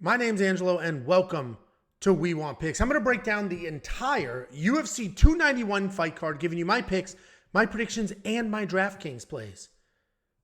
My name's Angelo, and welcome to We Want Picks. I'm going to break down the entire UFC 291 fight card, giving you my picks, my predictions, and my DraftKings plays.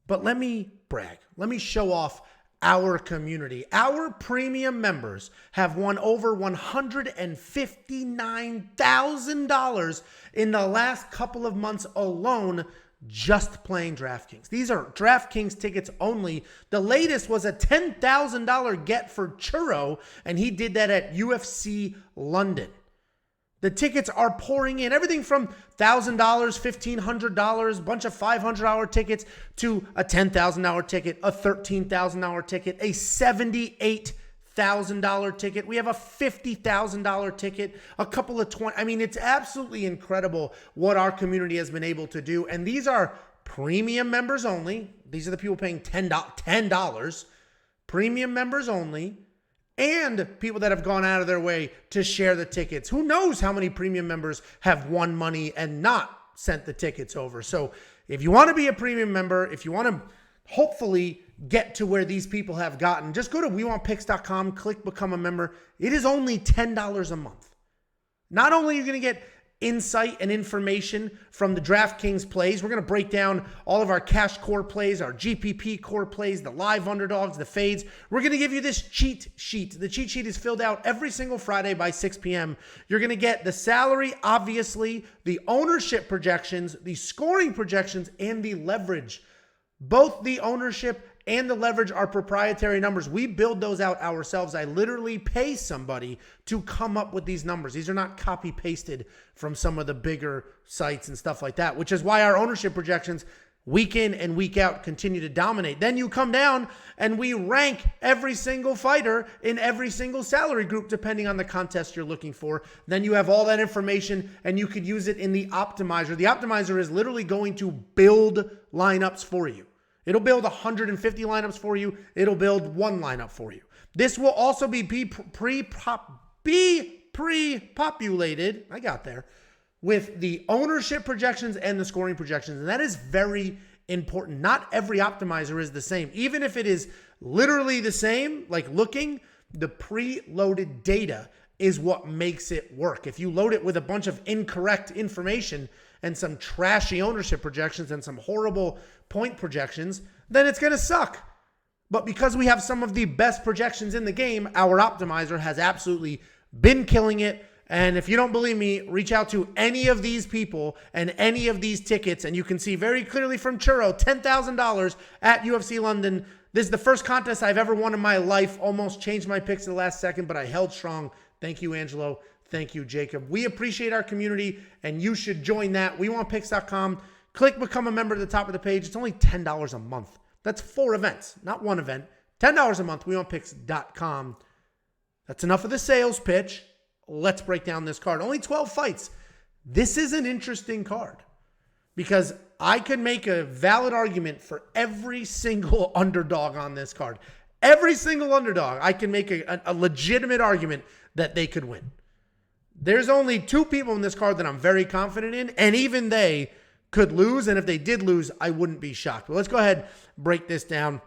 But let me brag. Let me show off our community. Our premium members have won over $159,000 in the last couple of months alone just playing DraftKings. These are DraftKings tickets only. The latest was a $10,000 get for Churro, and he did that at UFC London. The tickets are pouring in. Everything from $1,000, $1,500, a bunch of $500 tickets to a $10,000 ticket, a $13,000 ticket, a $78,000 ticket. We have a $50,000 ticket, a couple of 20. I mean, it's absolutely incredible what our community has been able to do. And these are premium members only. These are the people paying $10. Premium members only. And people that have gone out of their way to share the tickets. Who knows how many premium members have won money and not sent the tickets over. So if you want to be a premium member, if you want to hopefully get to where these people have gotten, just go to WeWantPicks.com, click Become a Member. It is only $10 a month. Not only are you going to get insight and information from the DraftKings plays, we're going to break down all of our cash core plays, our GPP core plays, the live underdogs, the fades. We're going to give you this cheat sheet. The cheat sheet is filled out every single Friday by 6 p.m. You're going to get the salary, obviously, the ownership projections, the scoring projections, and the leverage. Both the ownership and the leverage are proprietary numbers. We build those out ourselves. I literally pay somebody to come up with these numbers. These are not copy pasted from some of the bigger sites and stuff like that, which is why our ownership projections week in and week out continue to dominate. Then you come down and we rank every single fighter in every single salary group, depending on the contest you're looking for. Then you have all that information and you could use it in the optimizer. The optimizer is literally going to build lineups for you. It'll build 150 lineups for you. It'll build one lineup for you. This will also be pre-populated, I got there, with the ownership projections and the scoring projections. And that is very important. Not every optimizer is the same. Even if it is literally the same, like looking, the pre-loaded data is what makes it work. If you load it with a bunch of incorrect information and some trashy ownership projections and some horrible point projections, then it's going to suck. But because we have some of the best projections in the game, our optimizer has absolutely been killing it. And if you don't believe me, reach out to any of these people and any of these tickets, and you can see very clearly from Churro, $10,000 at UFC London. This is the first contest I've ever won in my life. Almost changed my picks at the last second, but I held strong. Thank you, Angelo. Thank you, Jacob. We appreciate our community, and you should join that. WeWantPicks.com. Click Become a Member at the top of the page. It's only $10 a month. That's 4 events, not one event. $10 a month, WeWantPicks.com. That's enough of the sales pitch. Let's break down this card. Only 12 fights. This is an interesting card because I could make a valid argument for every single underdog on this card. Every single underdog, I can make a legitimate argument that they could win. There's only 2 people in this card that I'm very confident in, and even they could lose, and if they did lose, I wouldn't be shocked. But let's go ahead and break this down.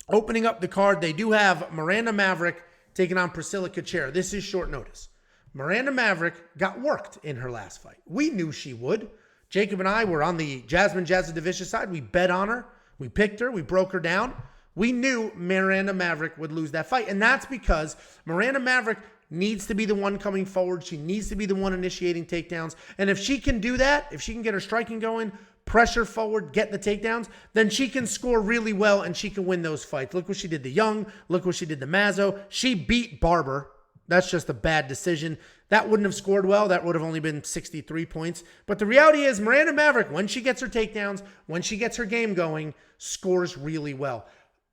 Opening up the card, they do have Miranda Maverick taking on Priscila Cachoeira. This is short notice. Miranda Maverick got worked in her last fight. We knew she would. Jacob and I were on the Jasmine Jasudavicius side. We bet on her. We picked her. We broke her down. We knew Miranda Maverick would lose that fight, and that's because Miranda Maverick needs to be the one coming forward. She needs to be the one initiating takedowns. And if she can do that, if she can get her striking going, pressure forward, get the takedowns, then she can score really well and she can win those fights. Look what she did to Young. Look what she did to Mazzo. She beat Barber. That's just a bad decision. That wouldn't have scored well. That would have only been 63 points. But the reality is Miranda Maverick, when she gets her takedowns, when she gets her game going, scores really well.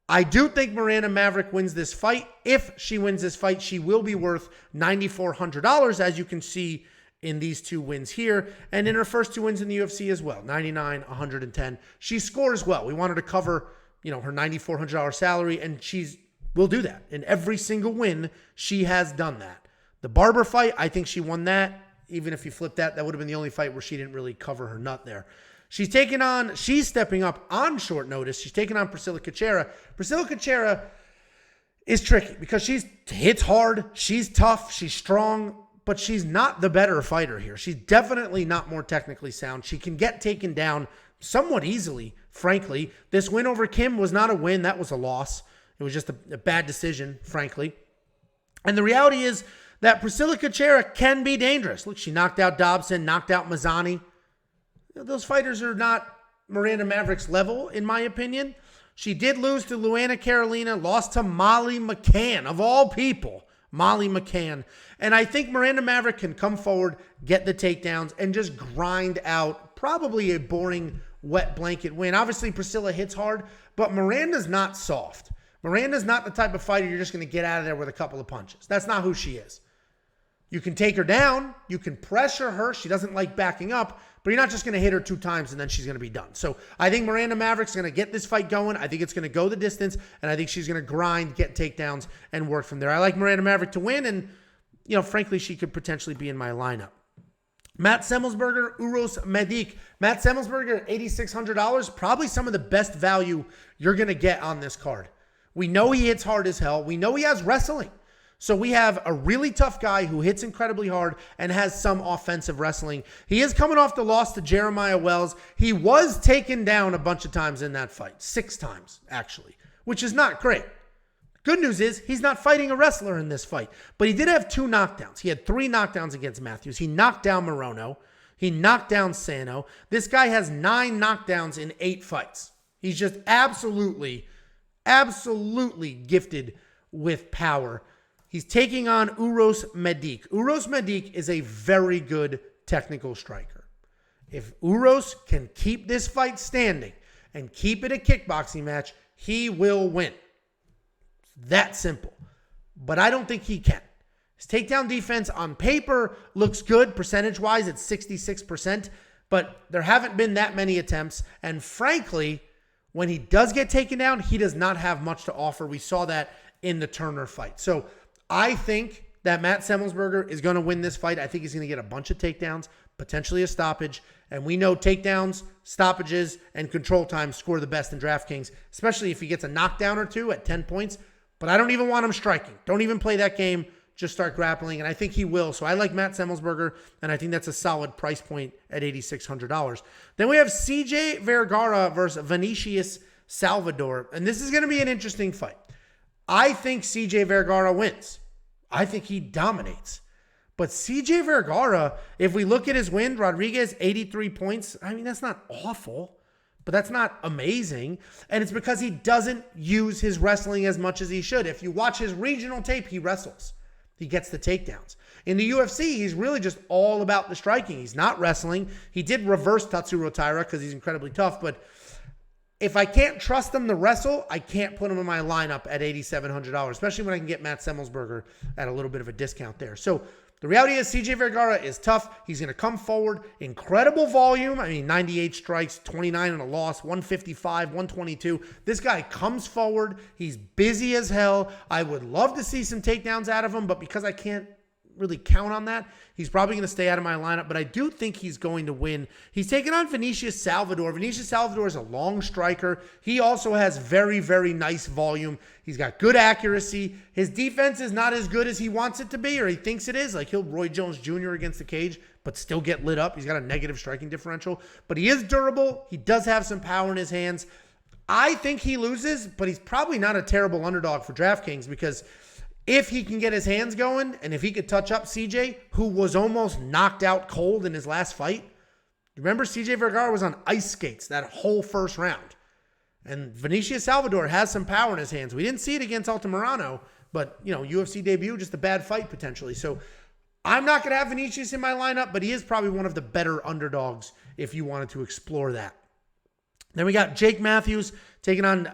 I do think Miranda Maverick wins this fight. If she wins this fight, she will be worth $9,400, as you can see in these 2 wins here. And in her first 2 wins in the UFC as well, 99, 110. She scores well. We wanted to cover, her $9,400 salary, and will do that. In every single win, she has done that. The Barber fight, I think she won that. Even if you flip that, that would have been the only fight where she didn't really cover her nut there. She's stepping up on short notice. She's taking on Priscila Cachoeira. Priscila Cachoeira is tricky because she hits hard, she's tough, she's strong, but she's not the better fighter here. She's definitely not more technically sound. She can get taken down somewhat easily, frankly. This win over Kim was not a win. That was a loss. It was just a bad decision, frankly. And the reality is that Priscila Cachoeira can be dangerous. Look, she knocked out Dobson, knocked out Mazzani. Those fighters are not Miranda Maverick's level, in my opinion. She did lose to Luana Carolina, lost to Molly McCann, of all people. Molly McCann. And I think Miranda Maverick can come forward, get the takedowns, and just grind out probably a boring wet blanket win. Obviously, Priscila hits hard, but Miranda's not soft. Miranda's not the type of fighter you're just going to get out of there with a couple of punches. That's not who she is. You can take her down. You can pressure her. She doesn't like backing up, but you're not just going to hit her 2 times and then she's going to be done. So I think Miranda Maverick's going to get this fight going. I think it's going to go the distance, and I think she's going to grind, get takedowns, and work from there. I like Miranda Maverick to win, and, frankly, she could potentially be in my lineup. Matt Semelsberger, Uros Medic. Matt Semelsberger, $8,600. Probably some of the best value you're going to get on this card. We know he hits hard as hell. We know he has wrestling. So we have a really tough guy who hits incredibly hard and has some offensive wrestling. He is coming off the loss to Jeremiah Wells. He was taken down a bunch of times in that fight. 6 times, actually, which is not great. Good news is he's not fighting a wrestler in this fight, but he did have 2 knockdowns. He had 3 knockdowns against Matthews. He knocked down Morono. He knocked down Sano. This guy has 9 knockdowns in 8 fights. He's just absolutely gifted with power. He's taking on Uros Medic. Uros Medic is a very good technical striker. If Uros can keep this fight standing and keep it a kickboxing match, he will win. That simple. But I don't think he can. His takedown defense on paper looks good. Percentage-wise, it's 66%. But there haven't been that many attempts. And frankly, when he does get taken down, he does not have much to offer. We saw that in the Turner fight. So I think that Matt Semelsberger is going to win this fight. I think he's going to get a bunch of takedowns, potentially a stoppage. And we know takedowns, stoppages, and control time score the best in DraftKings, especially if he gets a knockdown or 2 at 10 points. But I don't even want him striking. Don't even play that game. Just start grappling. And I think he will. So I like Matt Semelsberger, and I think that's a solid price point at $8,600. Then we have CJ Vergara versus Vinicius Salvador. And this is going to be an interesting fight. I think CJ Vergara wins. I think he dominates. But CJ Vergara, if we look at his win, Rodriguez, 83 points. I mean, that's not awful, but that's not amazing. And it's because he doesn't use his wrestling as much as he should. If you watch his regional tape, he wrestles. He gets the takedowns. In the UFC, he's really just all about the striking. He's not wrestling. He did reverse Tatsuro Taira because he's incredibly tough, but if I can't trust him to wrestle, I can't put him in my lineup at $8,700, especially when I can get Matt Semelsberger at a little bit of a discount there. So the reality is CJ Vergara is tough. He's going to come forward. Incredible volume. I mean, 98 strikes, 29 and a loss, 155, 122. This guy comes forward. He's busy as hell. I would love to see some takedowns out of him, but because I can't really count on that, he's probably going to stay out of my lineup, but I do think he's going to win. He's taking on Vinicius Salvador. Vinicius Salvador is a long striker. He also has very, very nice volume. He's got good accuracy. His defense is not as good as he wants it to be, or he thinks it is. Like, he'll Roy Jones Jr. against the cage, but still get lit up. He's got a negative striking differential, but he is durable. He does have some power in his hands. I think he loses, but he's probably not a terrible underdog for DraftKings, because if he can get his hands going, and if he could touch up CJ, who was almost knocked out cold in his last fight. Remember, CJ Vergara was on ice skates that whole first round. And Vinicius Salvador has some power in his hands. We didn't see it against Altamirano, but, UFC debut, just a bad fight potentially. So I'm not going to have Vinicius in my lineup, but he is probably one of the better underdogs if you wanted to explore that. Then we got Jake Matthews taking on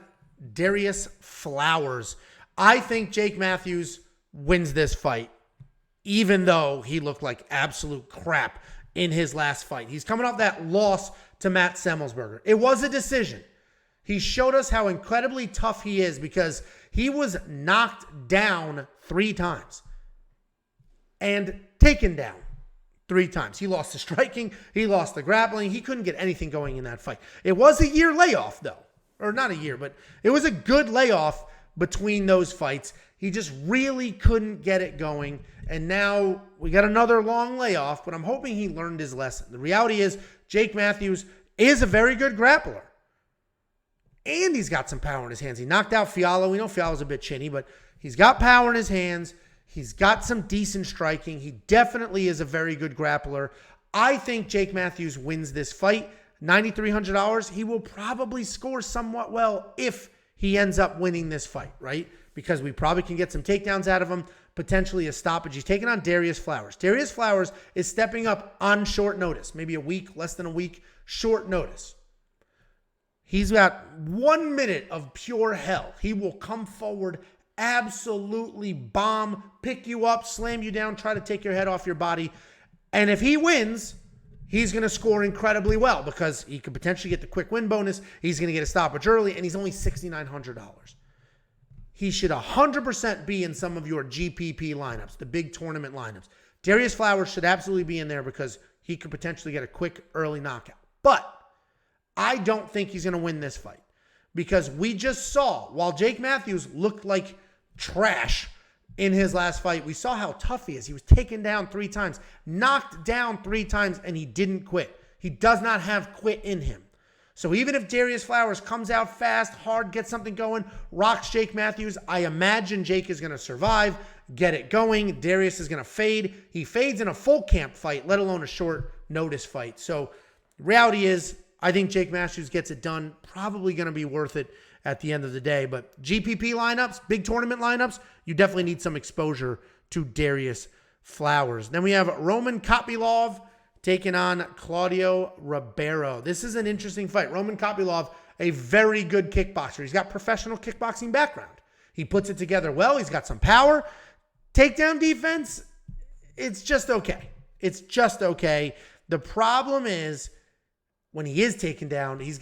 Darrius Flowers. I think Jake Matthews wins this fight, even though he looked like absolute crap in his last fight. He's coming off that loss to Matt Semelsberger. It was a decision. He showed us how incredibly tough he is because he was knocked down 3 times and taken down 3 times. He lost the striking. He lost the grappling. He couldn't get anything going in that fight. It was a year layoff, though. Or not a year, but it was a good layoff between those fights. He just really couldn't get it going. And now we got another long layoff, but I'm hoping he learned his lesson. The reality is Jake Matthews is a very good grappler. And he's got some power in his hands. He knocked out Fiala. We know Fiala's a bit chinny, but he's got power in his hands. He's got some decent striking. He definitely is a very good grappler. I think Jake Matthews wins this fight. $9,300. He will probably score somewhat well if he ends up winning this fight, right? Because we probably can get some takedowns out of him, potentially a stoppage. He's taking on Darrius Flowers. Darrius Flowers is stepping up on short notice, maybe a week, less than a week, short notice. He's got 1 minute of pure hell. He will come forward, absolutely bomb, pick you up, slam you down, try to take your head off your body. And if he wins, he's going to score incredibly well because he could potentially get the quick win bonus. He's going to get a stoppage early, and he's only $6,900. He should 100% be in some of your GPP lineups, the big tournament lineups. Darrius Flowers should absolutely be in there because he could potentially get a quick early knockout. But I don't think he's going to win this fight because we just saw, while Jake Matthews looked like trash in his last fight, we saw how tough he is. He was taken down 3 times, knocked down 3 times, and he didn't quit. He does not have quit in him. So even if Darrius Flowers comes out fast, hard, gets something going, rocks Jake Matthews, I imagine Jake is going to survive, get it going. Darrius is going to fade. He fades in a full camp fight, let alone a short notice fight. So the reality is, I think Jake Matthews gets it done. Probably going to be worth it at the end of the day. But GPP lineups, big tournament lineups, you definitely need some exposure to Darrius Flowers. Then we have Roman Kopylov taking on Claudio Ribeiro. This is an interesting fight. Roman Kopylov, a very good kickboxer. He's got professional kickboxing background. He puts it together well. He's got some power. Takedown defense, it's just okay. It's just okay. The problem is when he is taken down, he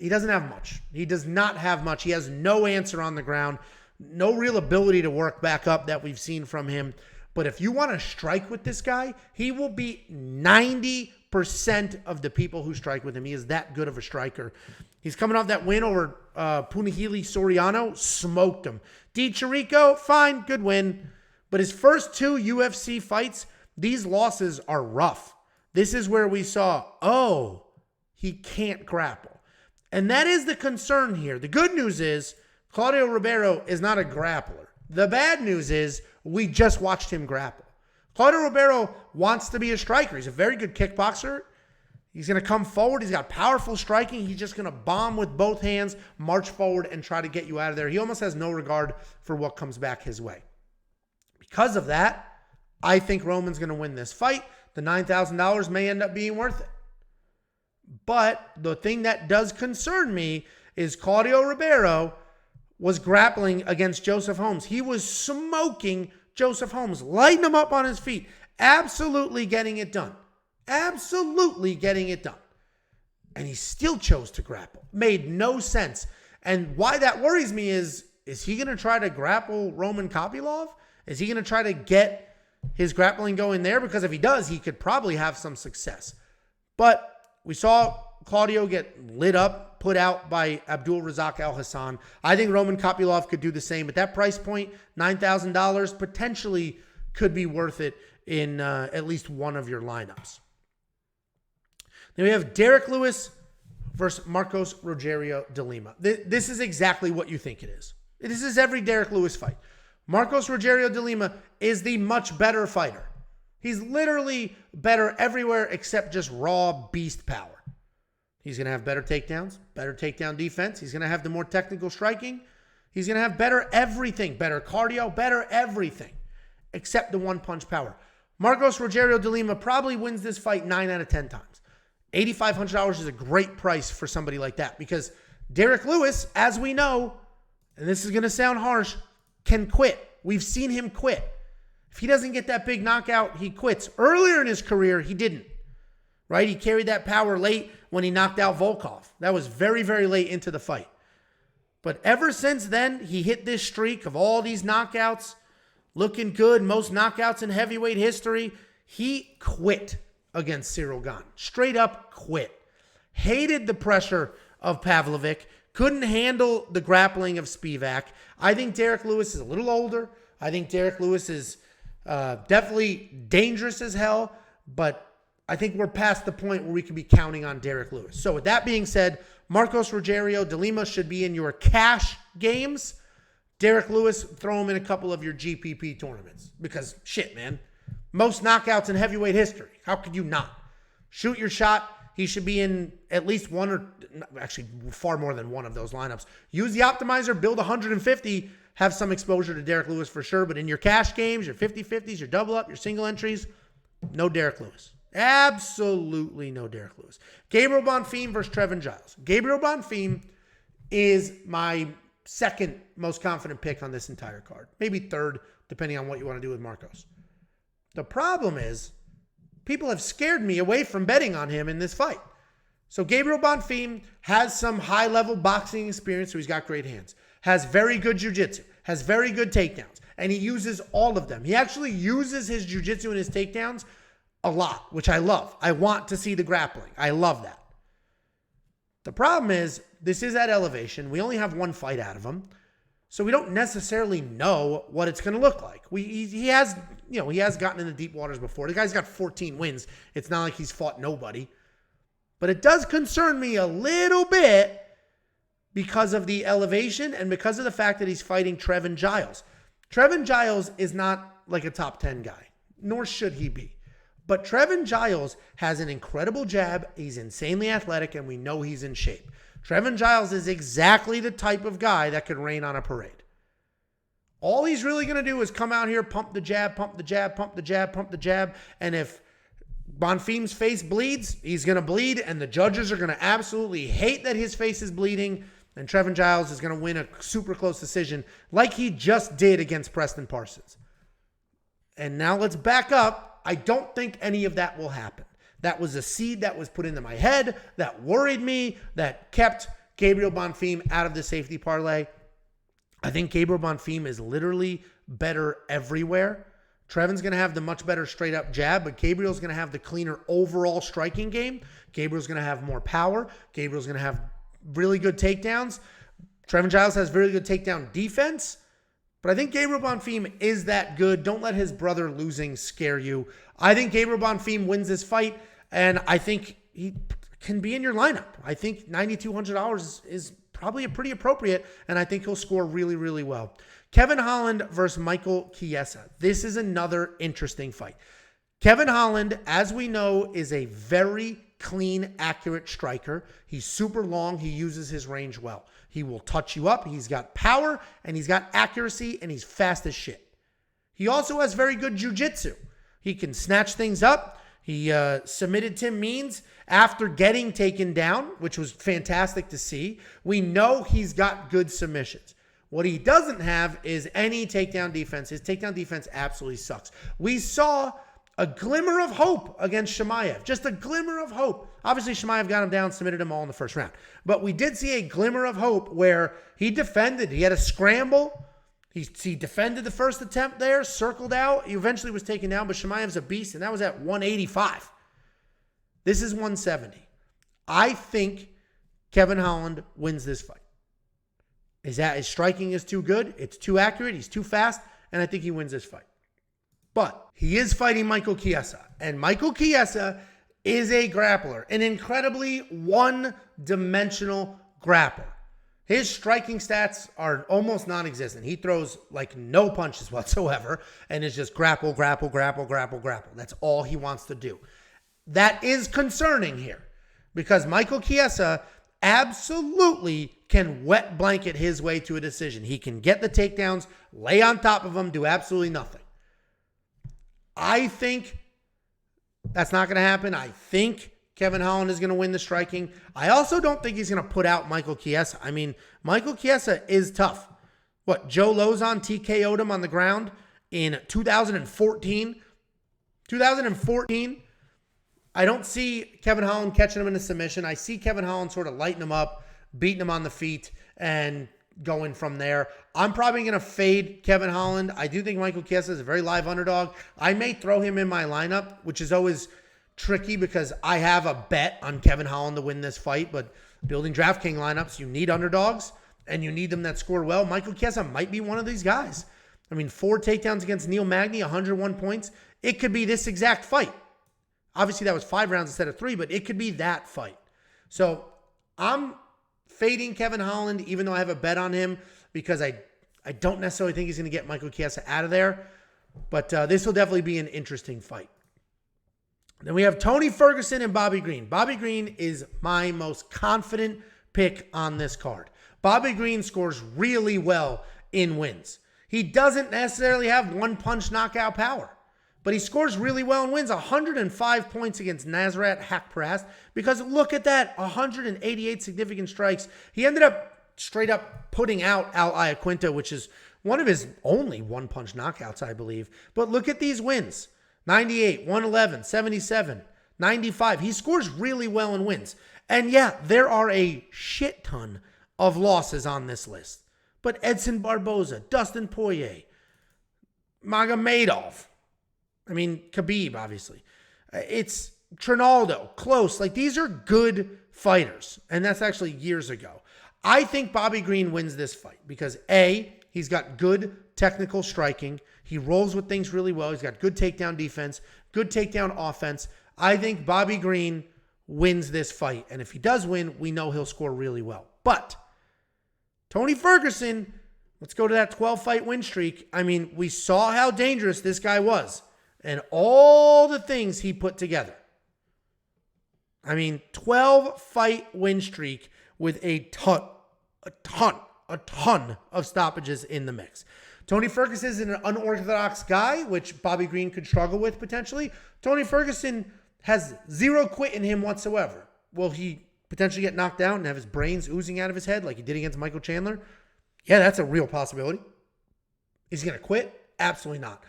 doesn't have much. He does not have much. He has no answer on the ground, no real ability to work back up that we've seen from him. But if you want to strike with this guy, he will beat 90% of the people who strike with him. He is that good of a striker. He's coming off that win over Punahele Soriano, smoked him. Di Chirico, fine, good win. But his first 2 UFC fights, these losses are rough. This is where we saw, he can't grapple. And that is the concern here. The good news is Claudio Ribeiro is not a grappler. The bad news is we just watched him grapple. Claudio Ribeiro wants to be a striker. He's a very good kickboxer. He's going to come forward. He's got powerful striking. He's just going to bomb with both hands, march forward, and try to get you out of there. He almost has no regard for what comes back his way. Because of that, I think Roman's going to win this fight. The $9,000 may end up being worth it. But the thing that does concern me is Claudio Ribeiro was grappling against Joseph Holmes. He was smoking Joseph Holmes, lighting him up on his feet, absolutely getting it done. Absolutely getting it done. And he still chose to grapple. Made no sense. And why that worries me is he going to try to grapple Roman Kopylov? Is he going to try to get his grappling going there? Because if he does, he could probably have some success. But we saw Claudio get lit up, put out by Abdul Razak Al Hassan. I think Roman Kopylov could do the same. At that price point, $9,000 potentially could be worth it in at least one of your lineups. Then we have Derrick Lewis versus Marcos Rogerio de Lima. This is exactly what you think it is. This is every Derrick Lewis fight. Marcos Rogerio de Lima is the much better fighter. He's literally better everywhere except just raw beast power. He's going to have better takedowns, better takedown defense. He's going to have the more technical striking. He's going to have better everything, better cardio, better everything, except the one-punch power. Marcos Rogerio de Lima probably wins this fight 9 out of 10 times. $8,500 is a great price for somebody like that because Derrick Lewis, as we know, and this is going to sound harsh, can quit. We've seen him quit. If he doesn't get that big knockout, he quits. Earlier in his career, he didn't. Right? He carried that power late when he knocked out Volkov. That was very, very late into the fight. But ever since then, he hit this streak of all these knockouts, looking good, most knockouts in heavyweight history. He quit against Cyril Gane. Straight up quit. Hated the pressure of Pavlovich. couldn't handle the grappling of Spivak. I think Derrick Lewis is a little older. I think Derrick Lewis is definitely dangerous as hell, but I think we're past the point where we could be counting on Derrick Lewis. So with that being said, Marcos Rogerio de Lima should be in your cash games. Derrick Lewis, throw him in a couple of your GPP tournaments. Because, shit, man. Most knockouts in heavyweight history. How could you not? Shoot your shot. He should be in at least one or, actually, far more than one of those lineups. Use the optimizer, build 150, have some exposure to Derrick Lewis for sure. But in your cash games, your 50-50s, your double up, your single entries, no Derrick Lewis. Absolutely no Derrick Lewis. Gabriel Bonfim versus Trevin Giles. Gabriel Bonfim is my second most confident pick on this entire card. Maybe third, depending on what you want to do with Marcos. The problem is, people have scared me away from betting on him in this fight. So Gabriel Bonfim has some high-level boxing experience, so he's got great hands. Has very good jiu-jitsu. Has very good takedowns. And he uses all of them. He actually uses his jiu-jitsu and his takedowns a lot, which I love. I want to see the grappling. I love that. The problem is, this is at elevation. We only have one fight out of him. So we don't necessarily know what it's going to look like. He has gotten in the deep waters before. The guy's got 14 wins. It's not like he's fought nobody. But it does concern me a little bit because of the elevation and because of the fact that he's fighting Trevin Giles. Trevin Giles is not like a top 10 guy, nor should he be. But Trevin Giles has an incredible jab. He's insanely athletic, and we know he's in shape. Trevin Giles is exactly the type of guy that could rain on a parade. All he's really going to do is come out here, pump the jab, pump the jab, pump the jab, pump the jab. And if Bonfim's face bleeds, he's going to bleed, and the judges are going to absolutely hate that his face is bleeding, and Trevin Giles is going to win a super close decision like he just did against Preston Parsons. And now let's back up. I don't think any of that will happen. That was a seed that was put into my head, that worried me, that kept Gabriel Bonfim out of the safety parlay. I think Gabriel Bonfim is literally better everywhere. Trevin's going to have the much better straight-up jab, but Gabriel's going to have the cleaner overall striking game. Gabriel's going to have more power. Gabriel's going to have really good takedowns. Trevin Giles has very good takedown defense. But I think Gabriel Bonfim is that good. Don't let his brother losing scare you. I think Gabriel Bonfim wins this fight, and I think he can be in your lineup. I think $9,200 is probably pretty appropriate, and I think he'll score really, really well. Kevin Holland versus Michael Chiesa. This is another interesting fight. Kevin Holland, as we know, is a very clean, accurate striker. He's super long. He uses his range well. He will touch you up. He's got power, and he's got accuracy, and he's fast as shit. He also has very good jiu-jitsu. He can snatch things up. He submitted Tim Means after getting taken down, which was fantastic to see. We know he's got good submissions. What he doesn't have is any takedown defense. His takedown defense absolutely sucks. We saw a glimmer of hope against Chimaev. Just a glimmer of hope. Obviously, Chimaev got him down, submitted him all in the first round. But we did see a glimmer of hope where he defended. He had a scramble. He defended the first attempt there, circled out. He eventually was taken down, but Chimaev's a beast, and that was at 185. This is 170. I think Kevin Holland wins this fight. His striking is too good. It's too accurate. He's too fast, and I think he wins this fight. But he is fighting Michael Chiesa, and Michael Chiesa is a grappler, an incredibly one-dimensional grappler. His striking stats are almost non-existent. He throws like no punches whatsoever, and it's just grapple, grapple, grapple, grapple, grapple. That's all he wants to do. That is concerning here because Michael Chiesa absolutely can wet blanket his way to a decision. He can get the takedowns, lay on top of them, do absolutely nothing. I think that's not going to happen. I think Kevin Holland is going to win the striking. I also don't think he's going to put out Michael Chiesa. I mean, Michael Chiesa is tough. What, Joe Lozon TKO'd him on the ground in 2014? 2014, I don't see Kevin Holland catching him in a submission. I see Kevin Holland sort of lighting him up, beating him on the feet, and going from there. I'm probably going to fade Kevin Holland. I do think Michael Chiesa is a very live underdog. I may throw him in my lineup, which is always tricky because I have a bet on Kevin Holland to win this fight, but building DraftKings lineups, you need underdogs, and you need them that score well. Michael Chiesa might be one of these guys. I mean, 4 takedowns against Neil Magny, 101 points. It could be this exact fight. Obviously, that was 5 rounds instead of 3, but it could be that fight. So I'm fading Kevin Holland, even though I have a bet on him, because I don't necessarily think he's going to get Michael Chiesa out of there. But this will definitely be an interesting fight. Then we have Tony Ferguson and Bobby Green. Bobby Green is my most confident pick on this card. Bobby Green scores really well in wins. He doesn't necessarily have one-punch knockout power, but he scores really well in wins. 105 points against Nasrat Haqparast, because look at that, 188 significant strikes. He ended up straight up putting out Al Iaquinta, which is one of his only one-punch knockouts, I believe. But look at these wins. 98, 111, 77, 95. He scores really well in wins. And yeah, there are a shit ton of losses on this list. But Edson Barboza, Dustin Poirier, Magomedov, Khabib, obviously. It's Trinaldo, close. Like, these are good fighters. And that's actually years ago. I think Bobby Green wins this fight because A, he's got good technical striking. He rolls with things really well. He's got good takedown defense, good takedown offense. I think Bobby Green wins this fight. And if he does win, we know he'll score really well. But Tony Ferguson, let's go to that 12-fight win streak. We saw how dangerous this guy was and all the things he put together. 12-fight win streak with a ton of stoppages in the mix. Tony Ferguson is an unorthodox guy, which Bobby Green could struggle with potentially. Tony Ferguson has zero quit in him whatsoever. Will he potentially get knocked out and have his brains oozing out of his head like he did against Michael Chandler? Yeah, that's a real possibility. Is he going to quit? Absolutely not.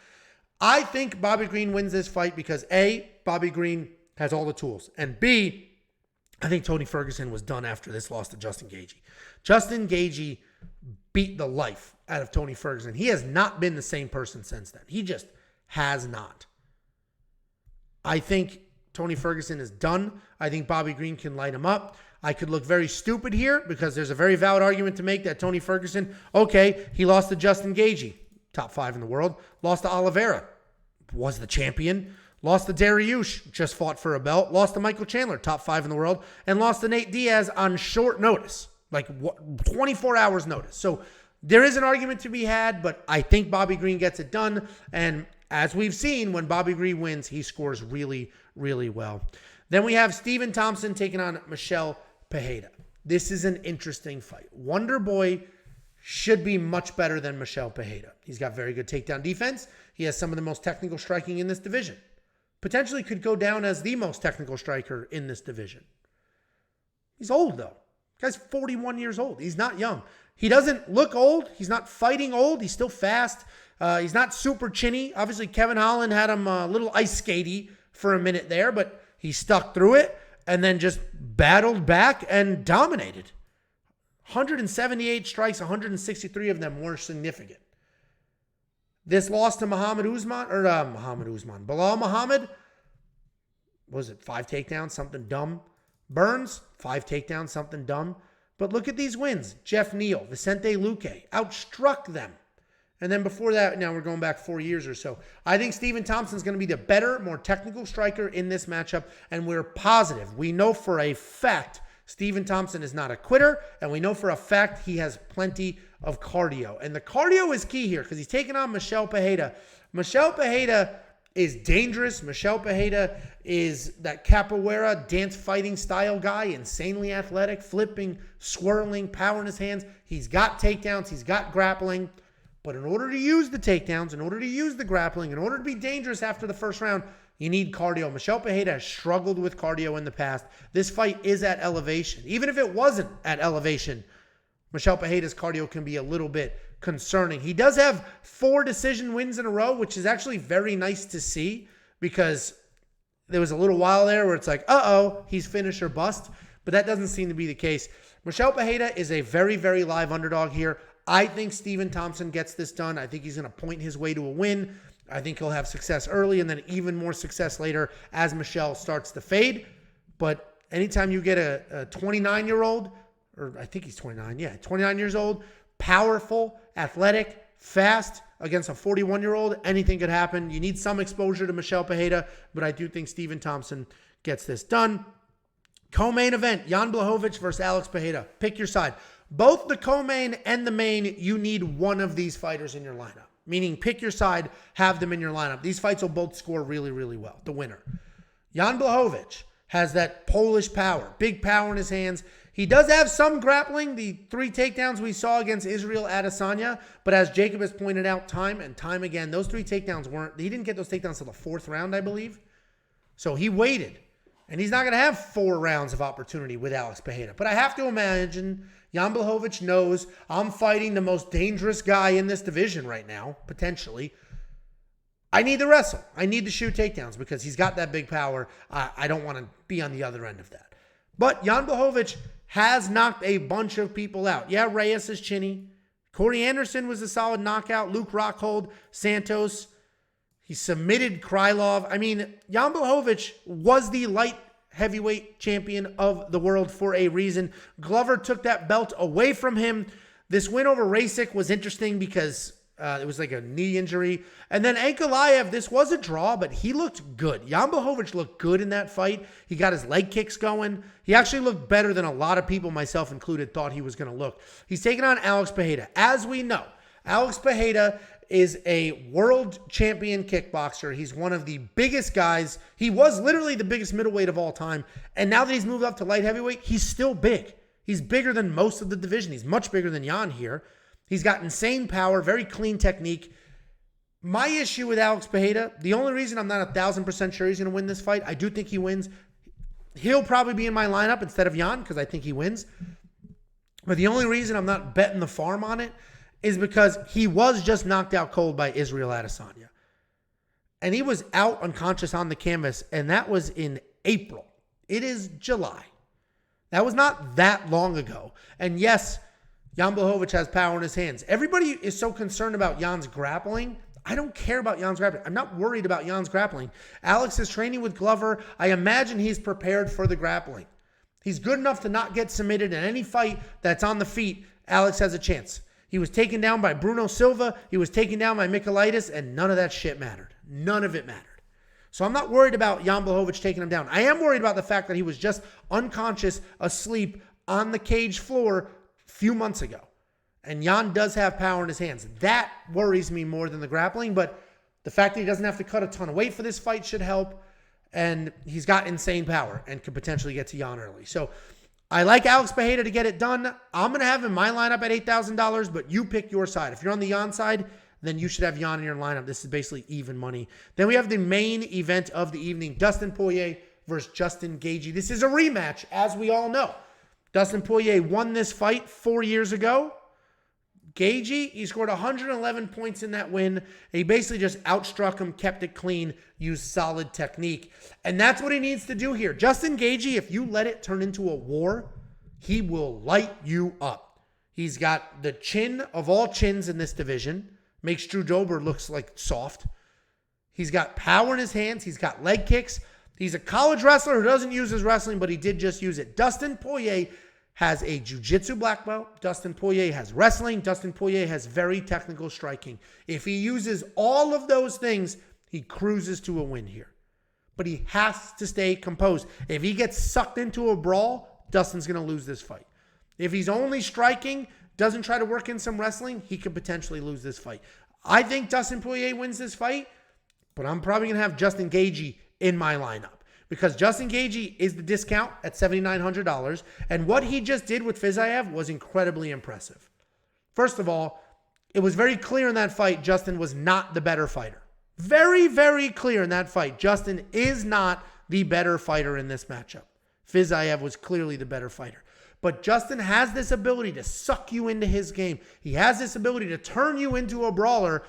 I think Bobby Green wins this fight because A, Bobby Green has all the tools, and B, I think Tony Ferguson was done after this loss to Justin Gaethje. Justin Gaethje beat the life out of Tony Ferguson. He has not been the same person since then. He just has not. I think Tony Ferguson is done. I think Bobby Green can light him up. I could look very stupid here because there's a very valid argument to make that Tony Ferguson, okay, he lost to Justin Gaethje, top 5 in the world. Lost to Oliveira, was the champion. Lost to Darrius, just fought for a belt. Lost to Michael Chandler, top 5 in the world. And lost to Nate Diaz on short notice, like 24 hours notice. So there is an argument to be had, but I think Bobby Green gets it done. And as we've seen, when Bobby Green wins, he scores really, really well. Then we have Stephen Thompson taking on Michel Pereira. This is an interesting fight. Wonder Boy should be much better than Michel Pereira. He's got very good takedown defense. He has some of the most technical striking in this division. Potentially could go down as the most technical striker in this division. He's old, though. Guy's 41 years old. He's not young. He doesn't look old. He's not fighting old. He's still fast. He's not super chinny. Obviously, Kevin Holland had him a little ice skatey for a minute there, but he stuck through it and then just battled back and dominated. 178 strikes, 163 of them were significant. This loss to Bilal Muhammad, was it 5 takedowns, something dumb? Burns, 5 takedowns, something dumb. But look at these wins. Jeff Neal, Vicente Luque, outstruck them. And then before that, now we're going back 4 years or so. I think Stephen Thompson's going to be the better, more technical striker in this matchup, and we're positive. We know for a fact Stephen Thompson is not a quitter, and we know for a fact he has plenty of cardio. And the cardio is key here because he's taking on Michel Pereira. Michel Pereira is dangerous. Michel Pereira is that capoeira dance fighting style guy, insanely athletic, flipping, swirling, power in his hands. He's got takedowns. He's got grappling. But in order to use the takedowns, in order to use the grappling, in order to be dangerous after the first round, you need cardio. Michel Pereira has struggled with cardio in the past. This fight is at elevation. Even if it wasn't at elevation, Michel Pereira's cardio can be a little bit concerning. He does have 4 decision wins in a row, which is actually very nice to see because there was a little while there where it's like, he's finish or bust. But that doesn't seem to be the case. Michel Pereira is a very, very live underdog here. I think Stephen Thompson gets this done. I think he's going to point his way to a win. I think he'll have success early and then even more success later as Michel starts to fade. But anytime you get a 29-year-old, or I think he's 29, 29 years old, powerful, athletic, fast, against a 41-year-old, anything could happen. You need some exposure to Michel Pereira, but I do think Stephen Thompson gets this done. Co-main event, Jan Blachowicz versus Alex Pereira. Pick your side. Both the co-main and the main, you need one of these fighters in your lineup. Meaning pick your side, have them in your lineup. These fights will both score really, really well. The winner. Jan Blachowicz has that Polish power, big power in his hands. He does have some grappling, the 3 takedowns we saw against Israel Adesanya, but as Jacob has pointed out time and time again, those 3 takedowns he didn't get those takedowns till the 4th round, I believe. So he waited, and he's not going to have 4 rounds of opportunity with Alex Pereira. But I have to imagine Jan Blachowicz knows I'm fighting the most dangerous guy in this division right now, potentially. I need to wrestle. I need to shoot takedowns because he's got that big power. I don't want to be on the other end of that. But Jan Blachowicz has knocked a bunch of people out. Yeah, Reyes is chinny. Corey Anderson was a solid knockout. Luke Rockhold, Santos. He submitted Krylov. I mean, Jan Blachowicz was the light heavyweight champion of the world for a reason. Glover took that belt away from him. This win over Rasik was interesting because it was like a knee injury. And then Ankalaev, this was a draw, but he looked good. Jan Blachowicz looked good in that fight. He got his leg kicks going. He actually looked better than a lot of people, myself included, thought he was going to look. He's taking on Alex Pereira. As we know, Alex Pereira is a world champion kickboxer. He's one of the biggest guys. He was literally the biggest middleweight of all time. And now that he's moved up to light heavyweight, he's still big. He's bigger than most of the division. He's much bigger than Jan here. He's got insane power, very clean technique. My issue with Alex Pereira, the only reason I'm not 1,000% sure he's going to win this fight, I do think he wins. He'll probably be in my lineup instead of Jan because I think he wins. But the only reason I'm not betting the farm on it is because he was just knocked out cold by Israel Adesanya. And he was out unconscious on the canvas, and that was in April. It is July. That was not that long ago. And yes, Jan Blachowicz has power in his hands. Everybody is so concerned about Jan's grappling. I don't care about Jan's grappling. I'm not worried about Jan's grappling. Alex is training with Glover. I imagine he's prepared for the grappling. He's good enough to not get submitted in any fight that's on the feet. Alex has a chance. He was taken down by Bruno Silva. He was taken down by Michailidis, and none of that shit mattered. None of it mattered. So I'm not worried about Jan Blachowicz taking him down. I am worried about the fact that he was just unconscious, asleep on the cage floor few months ago. And Jan does have power in his hands. That worries me more than the grappling, but the fact that he doesn't have to cut a ton of weight for this fight should help. And he's got insane power and could potentially get to Jan early. So I like Alex Pereira to get it done. I'm going to have in my lineup at $8,000, but you pick your side. If you're on the Jan side, then you should have Jan in your lineup. This is basically even money. Then we have the main event of the evening, Dustin Poirier versus Justin Gaethje. This is a rematch, as we all know. Dustin Poirier won this fight 4 years ago. Gaethje, he scored 111 points in that win. He basically just outstruck him, kept it clean, used solid technique. And that's what he needs to do here. Justin Gaethje, if you let it turn into a war, he will light you up. He's got the chin of all chins in this division. Makes Drew Dober looks like soft. He's got power in his hands. He's got leg kicks. He's a college wrestler who doesn't use his wrestling, but he did just use it. Dustin Poirier has a jiu-jitsu black belt. Dustin Poirier has wrestling. Dustin Poirier has very technical striking. If he uses all of those things, he cruises to a win here. But he has to stay composed. If he gets sucked into a brawl, Dustin's going to lose this fight. If he's only striking, doesn't try to work in some wrestling, he could potentially lose this fight. I think Dustin Poirier wins this fight, but I'm probably going to have Justin Gaethje in my lineup. Because Justin Gaethje is the discount at $7,900. And what he just did with Fiziev was incredibly impressive. First of all, it was very clear in that fight Justin was not the better fighter. Very, very clear in that fight. Justin is not the better fighter in this matchup. Fiziev was clearly the better fighter. But Justin has this ability to suck you into his game. He has this ability to turn you into a brawler.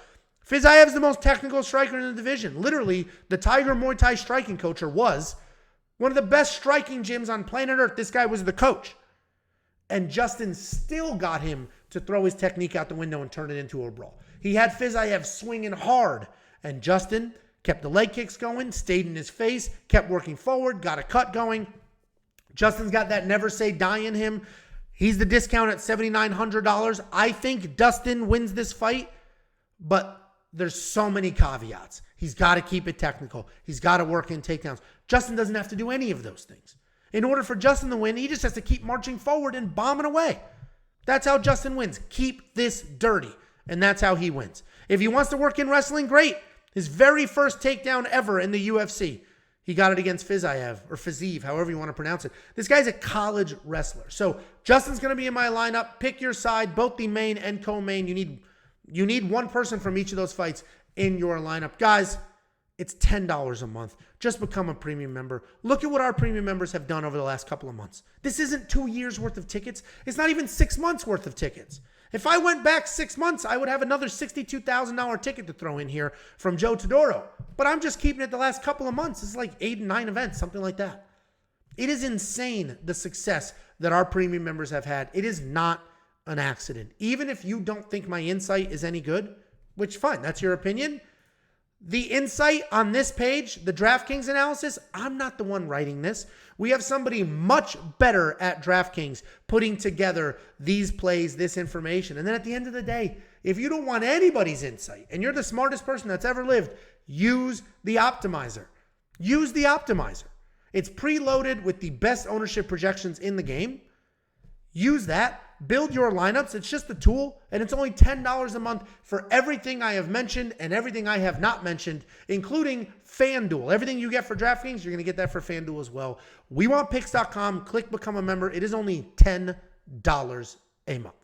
Fiziev's the most technical striker in the division. Literally, the Tiger Muay Thai striking coach was one of the best striking gyms on planet Earth. This guy was the coach. And Justin still got him to throw his technique out the window and turn it into a brawl. He had Fiziev swinging hard. And Justin kept the leg kicks going, stayed in his face, kept working forward, got a cut going. Justin's got that never say die in him. He's the discount at $7,900. I think Dustin wins this fight, but there's so many caveats. He's got to keep it technical. He's got to work in takedowns. Justin doesn't have to do any of those things. In order for Justin to win, he just has to keep marching forward and bombing away. That's how Justin wins. Keep this dirty. And that's how he wins. If he wants to work in wrestling, great. His very first takedown ever in the UFC. He got it against Fiziev or Fiziev, however you want to pronounce it. This guy's a college wrestler. So Justin's going to be in my lineup. Pick your side, both the main and co-main. You need one person from each of those fights in your lineup. Guys, it's $10 a month. Just become a premium member. Look at what our premium members have done over the last couple of months. This isn't 2 years worth of tickets. It's not even 6 months worth of tickets. If I went back 6 months, I would have another $62,000 ticket to throw in here from Joe Todoro. But I'm just keeping it the last couple of months. It's like 8 and 9 events, something like that. It is insane, the success that our premium members have had. It is not an accident. Even if you don't think my insight is any good, which fine, that's your opinion. The insight on this page, the DraftKings analysis, I'm not the one writing this. We have somebody much better at DraftKings putting together these plays, this information. And then at the end of the day, if you don't want anybody's insight and you're the smartest person that's ever lived, use the optimizer. Use the optimizer. It's preloaded with the best ownership projections in the game. Use that. Build your lineups. It's just a tool, and it's only $10 a month for everything I have mentioned and everything I have not mentioned, including FanDuel. Everything you get for DraftKings, you're going to get that for FanDuel as well. WeWantPicks.com. Click Become a Member. It is only $10 a month.